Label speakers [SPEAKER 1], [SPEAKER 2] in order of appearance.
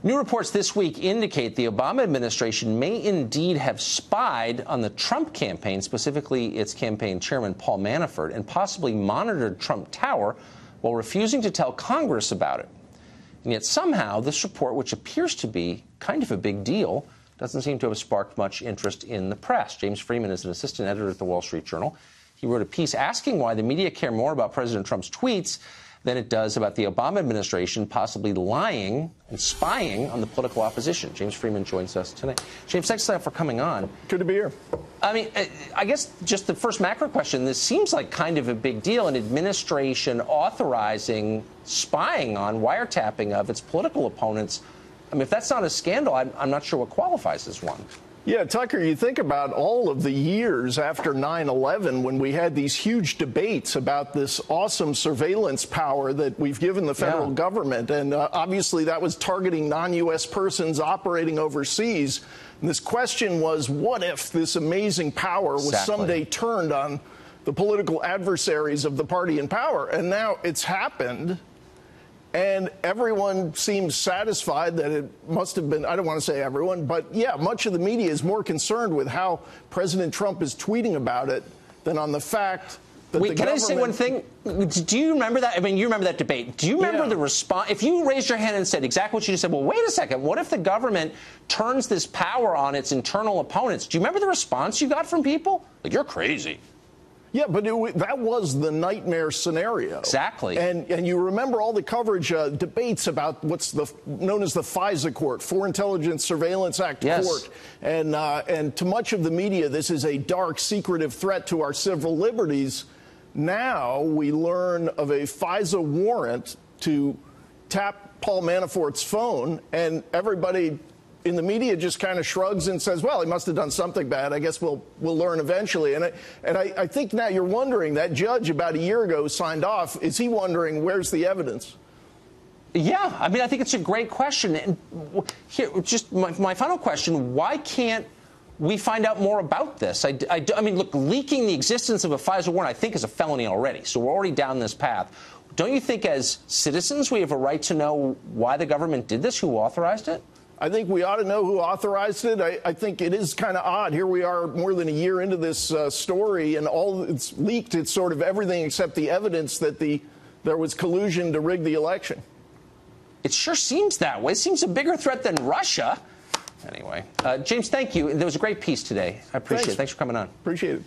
[SPEAKER 1] New reports this week indicate the Obama administration may indeed have spied on the Trump campaign, specifically its campaign chairman Paul Manafort, and possibly monitored Trump Tower while refusing to tell Congress about it. And yet somehow this report, which appears to be kind of a big deal, doesn't seem to have sparked much interest in the press. James Freeman is an assistant editor at the Wall Street Journal. He wrote a piece asking why the media care more about President Trump's tweets than it does about the Obama administration possibly lying and spying on the political opposition. James Freeman joins us tonight. James, thanks for coming on.
[SPEAKER 2] Good to be here.
[SPEAKER 1] I mean, I guess just the first macro question, this seems like kind of a big deal, an administration authorizing spying on, wiretapping of its political opponents. I mean, if that's not a scandal, I'm not sure what qualifies as one.
[SPEAKER 2] Yeah, Tucker, you think about all of the years after 9/11 when we had these huge debates about this awesome surveillance power that we've given the federal government. And obviously that was targeting non-U.S. persons operating overseas. And this question was, what if this amazing power was someday turned on the political adversaries of the party in power? And now it's happened. And everyone seems satisfied that it must have been, I don't want to say everyone, but yeah, much of the media is more concerned with how President Trump is tweeting about it than on the fact that the government...
[SPEAKER 1] Can I say one thing? Do you remember that? I mean, you remember that debate. Do you remember the response? If you raised your hand and said exactly what you just said, well, wait a second, what if the government turns this power on its internal opponents? Do you remember the response you got from people? Like, you're crazy.
[SPEAKER 2] Yeah, but that was the nightmare scenario.
[SPEAKER 1] Exactly.
[SPEAKER 2] And you remember all the coverage, debates about what's known as the FISA court, Foreign Intelligence Surveillance Act court. And to much of the media, this is a dark, secretive threat to our civil liberties. Now we learn of a FISA warrant to tap Paul Manafort's phone, and everybody in the media just kind of shrugs and says, well, he must have done something bad. I guess we'll learn eventually. And I think now you're wondering, that judge about a year ago signed off. Is he wondering, where's the evidence?
[SPEAKER 1] Yeah, I mean, I think it's a great question. And here, just my final question, why can't we find out more about this? I mean, look, leaking the existence of a FISA warrant, I think, is a felony already. So we're already down this path. Don't you think as citizens we have a right to know why the government did this, who authorized it?
[SPEAKER 2] I think we ought to know who authorized it. I think it is kind of odd. Here we are more than a year into this story, and all it's leaked. It's sort of everything except the evidence that there was collusion to rig the election.
[SPEAKER 1] It sure seems that way. It seems a bigger threat than Russia. Anyway, James, thank you. There was a great piece today. I appreciate it. Thanks for coming on.
[SPEAKER 2] Appreciate it.